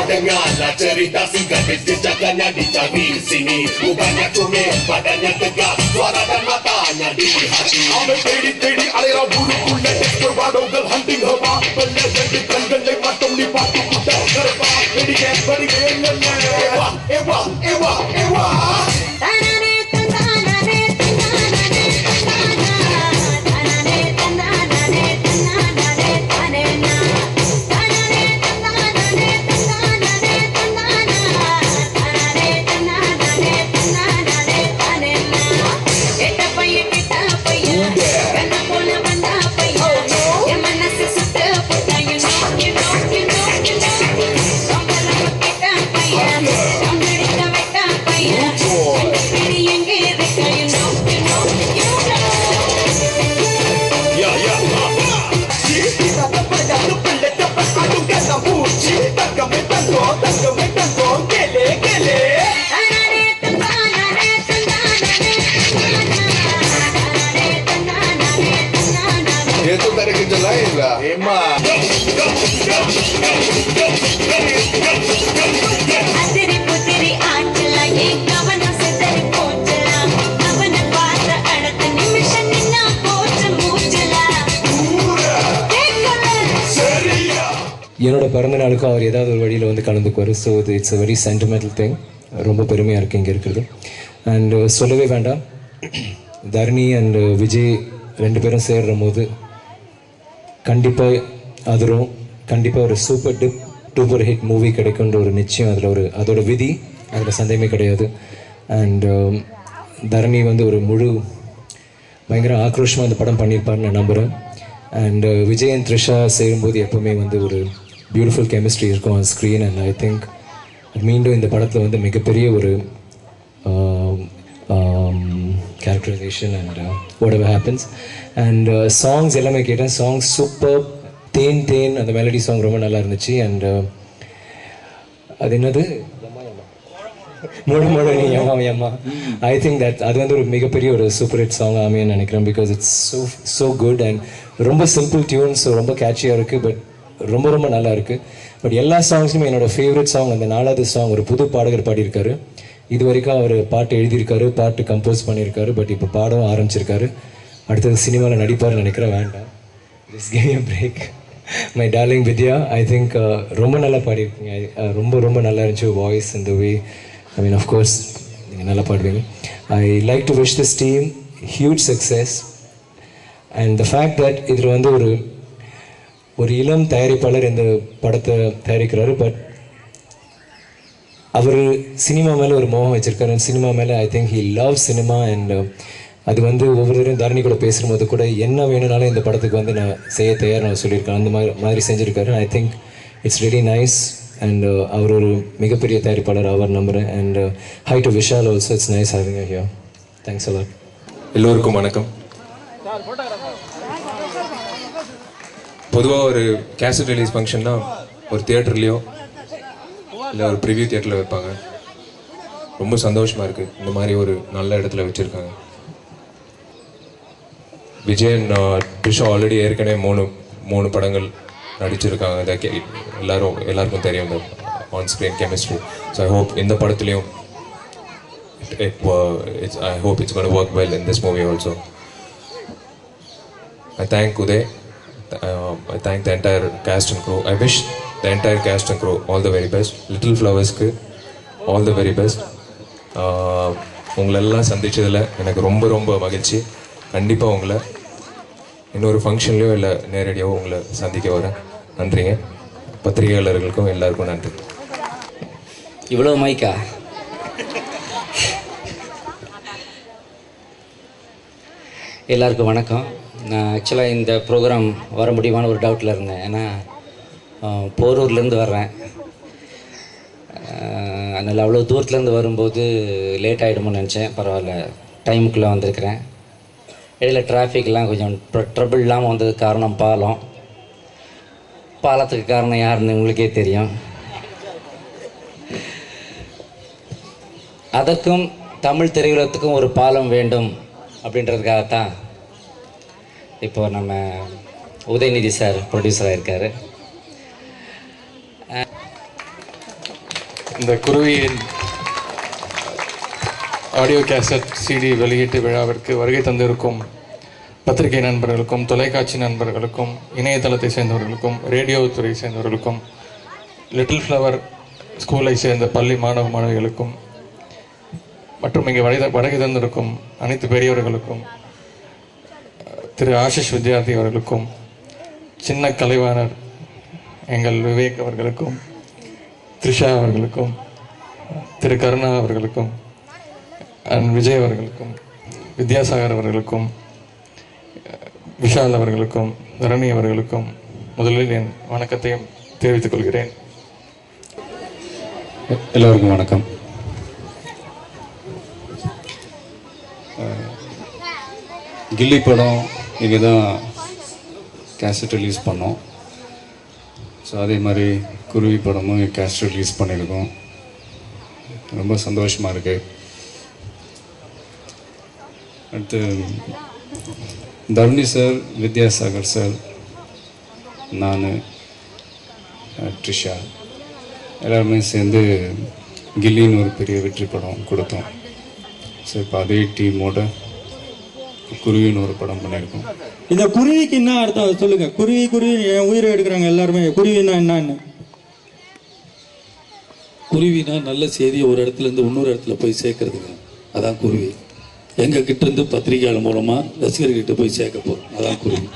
Dengarlah cerita singkat jejakannya dicari sini. Bukannya comel, badannya tegak, suara dan matanya di hati. Awal தேடி அலைரா ஊருக்குள்ள டெஸ்டர்வாடோகள் hunting ஹவா பல்ல ரெண்டு கண்களை மட்டும் நீ பார்த்து விட்ட கரப்பா வெடிக்க வருகை என்ன ஏவா ஏவா ஏவா ஏவா தானே தந்தானே தந்தானே தந்தானே தந்தானே தந்தானே தானே நா தானே தந்தானே தந்தானே தந்தானே தந்தானே தந்தானே தானே நா எட்ட பையன் கண்ண போல வந்தா பையன் என் மனசு சுத்த போட்டா you know சம்பளம் கிட்ட பையன் சம்பளிக்க வைத்தா பையன் கண்டி எங்க இருக்கா you know Itu dari kerja lain lah. Emang. Adiri putri ancala ye kavana sedari pochla kavana paatra adatha nimishan ninna pocha moochala kekkala seriya என்னோட பிறந்த நாளுக்கு அவர் ஏதாவது ஒரு வழியில் வந்து கலந்துக்குவார். So it's a very sentimental thing. ரொம்ப பெருமையாக இருக்குது இங்கே இருக்கிறது. அண்ட் சொல்லவே வேண்டாம், தரணி அண்ட் விஜய் ரெண்டு பேரும் சேர்ற போது கண்டிப்பாக அதிரும், கண்டிப்பாக ஒரு டூப்பர் ஹிட் மூவி கிடைக்குன்ற ஒரு நிச்சயம் அதில் அதோட விதி, அதில் சந்தேகமே கிடையாது. அண்ட் தரணி வந்து ஒரு பயங்கர ஆக்ரோஷமாக அந்த படம் பண்ணியிருப்பார்னு நான் நம்புகிறேன். அண்ட் விஜய் அண்ட் த்ரிஷா சேரும்போது எப்போவுமே வந்து ஒரு பியூட்டிஃபுல் கெமிஸ்ட்ரி இருக்கும் on screen. And I think மீண்டும் இந்த படத்தில் வந்து மிகப்பெரிய ஒரு characterization and whatever happens. And songs எல்லாமே கேட்டேன். Songs super. தேன் அந்த மெலடி சாங் ரொம்ப நல்லா இருந்துச்சு. அண்ட் அது என்னது மூட நீ யம்மா ஐ திங்க் தட் அது வந்து ஒரு மிகப்பெரிய ஒரு சூப்பர் ஹிட் சாங் அமையன்னு நினைக்கிறேன். Because it's so good and ரொம்ப சிம்பிள் டியூன்ஸ், ரொம்ப கேட்சியாக இருக்குது. பட் ரொம்ப நல்லா இருக்குது. பட் எல்லா சாங்ஸுமே என்னோடய ஃபேவரட் சாங் அந்த 4வது சாங் ஒரு புது பாடகர் பாடியிருக்காரு. இது வரைக்கும் அவர் பாட்டு எழுதியிருக்காரு, பாட்டு கம்போஸ் பண்ணியிருக்காரு. பட் இப்போ பாடவும் ஆரம்பிச்சிருக்காரு. அடுத்தது சினிமாவில் நடிப்பார்னு நினைக்கிறேன். வேண்டாம், just give me a break. My darling Vidya, I think ரொம்ப நல்லா பாடியிருக்கீங்க. ரொம்ப நல்லா இருந்துச்சு வாய்ஸ் இந்த வே. ஐ மீன் ஆஃப்கோர்ஸ் நீங்கள் நல்லா பாடுவீங்க. I like to wish this team huge success. And the fact that இதில் வந்து ஒரு இளம் தயாரிப்பாளர் இந்த படத்தை தயாரிக்கிறாரு. பட் அவர் சினிமா மேலே ஒரு மோகம் வச்சுருக்காரு. சினிமா மேலே I think he love cinema. And அது வந்து ஒவ்வொருத்தரையும் தரணி கூட பேசும்போது கூட என்ன வேணும்னாலும் இந்த படத்துக்கு வந்து நான் செய்ய தயார் நான் சொல்லியிருக்கேன். அந்த மாதிரி செஞ்சுருக்காரு. I think it's really nice. And அவர் ஒரு மிகப்பெரிய தயாரிப்பாளர் அவர் நம்புகிறேன். And hi to Vishal also, it's nice having you here. Thanks a lot. எல்லோருக்கும் வணக்கம். பொதுவாக ஒரு கேசட் ரிலீஸ் ஃபங்க்ஷன்னா ஒரு தியேட்டர்லேயோ இல்லை ஒரு ப்ரிவியூ தியேட்டரில் வைப்பாங்க. ரொம்ப சந்தோஷமாக இருக்குது இந்த மாதிரி ஒரு நல்ல இடத்துல வச்சுருக்காங்க. விஜயன் ட்ரிஷா ஆல்ரெடி ஏற்கனவே மூணு படங்கள் நடிச்சிருக்காங்க. எல்லாருக்கும் தெரியும் இந்த on screen chemistry. So I hope இந்த படத்துலேயும் I hope it's going to work well in this movie also. I thank Uday. I thank the entire cast and crew. I wish the entire cast and crew all the very best. Little Flowers ku all the very best. உங்களெல்லாம் சந்திச்சதில் எனக்கு ரொம்ப மகிழ்ச்சி. கண்டிப்பாக உங்களை இன்னொரு ஃபங்க்ஷன்லையோ இல்லை நேரடியாகவோ உங்களை சந்திக்க வரேன். நன்றிங்க. பத்திரிகையாளர்களுக்கும் எல்லாருக்கும் நன்றி. இவ்வளோ மைக்கா? எல்லாருக்கும் வணக்கம். நான் ஆக்சுவலாக இந்த ப்ரோக்ராம் வர முடியுமான ஒரு டவுட்டில் இருந்தேன். ஏன்னா போரூர்லேருந்து வர்றேன். அதனால் அவ்வளோ தூரத்துலேருந்து வரும்போது லேட் ஆகிடுமோன்னு நினச்சேன். பரவாயில்ல, டைமுக்குள்ளே வந்திருக்கிறேன். இடையில டிராஃபிக்லாம் கொஞ்சம் ட்ரபிள் இல்லாமல் வந்தது காரணம் பாலத்துக்கு காரணம் யாருன்னு உங்களுக்கே தெரியும். அதற்கும் தமிழ் திரையுலகத்துக்கும் ஒரு பாலம் வேண்டும் அப்படின்றதுக்காகத்தான் இப்போ நம்ம உதயநிதி சார் ப்ரொடியூசராக இருக்கார். இந்த குருவியின் ஆடியோ கேசட் சிடி வெளியீட்டு விழாவிற்கு வருகை தந்திருக்கும் பத்திரிகை நண்பர்களுக்கும், தொலைக்காட்சி நண்பர்களுக்கும், இணையதளத்தை சேர்ந்தவர்களுக்கும், ரேடியோ துறை சேர்ந்தவர்களுக்கும், லிட்டில் ஃப்ளவர் ஸ்கூலை சேர்ந்த பள்ளி மாணவ மாணவிகளுக்கும் மற்றும் இங்கே வருகை தந்திருக்கும் அனைத்து பெரியவர்களுக்கும், திரு ஆஷிஷ் வித்யார்த்தி அவர்களுக்கும், சின்ன கலைவாணர் எங்கள் விவேக் அவர்களுக்கும், த்ரிஷா அவர்களுக்கும், திரு கருணா அவர்களுக்கும், விஜய் அவர்களுக்கும், வித்யாசாகர் அவர்களுக்கும், விஷால் அவர்களுக்கும், தரணி அவர்களுக்கும் முதலில் என் வணக்கத்தையும் தெரிவித்துக் கொள்கிறேன். எல்லோருக்கும் வணக்கம். கில்லி படம் இங்கே தான் கேசட் ரிலீஸ் பண்ணோம். ஸோ அதே மாதிரி குருவி படமும் கேசட் ரிலீஸ் பண்ணியிருக்கோம். ரொம்ப சந்தோஷமாக இருக்குது. அடுத்து தருணி சார், வித்யாசாகர் சார், நான், ட்ரிஷா எல்லாருமே சேர்ந்து கில்லின்னு ஒரு பெரிய வெற்றி படம் கொடுத்தோம். ஸோ இப்போ அதே டீமோட குருவின்னு ஒரு படம் பண்ணியிருக்கோம். இந்த குருவிக்கு என்ன அர்த்தம் சொல்லுங்க. குருவி குருவி என் உயிரை எடுக்கிறாங்க எல்லாருமே. குருவினா என்னன்னு? குருவினா நல்ல செய்தியை ஒரு இடத்துல இருந்து இன்னொரு இடத்துல போய் சேர்க்கறதுங்க. அதான் குருவி. எங்க கிட்ட இருந்து பத்திரிகையாளர் மூலமா ரசிகர்கிட்ட போய் சேர்க்க போறோம். அதான் குருவி.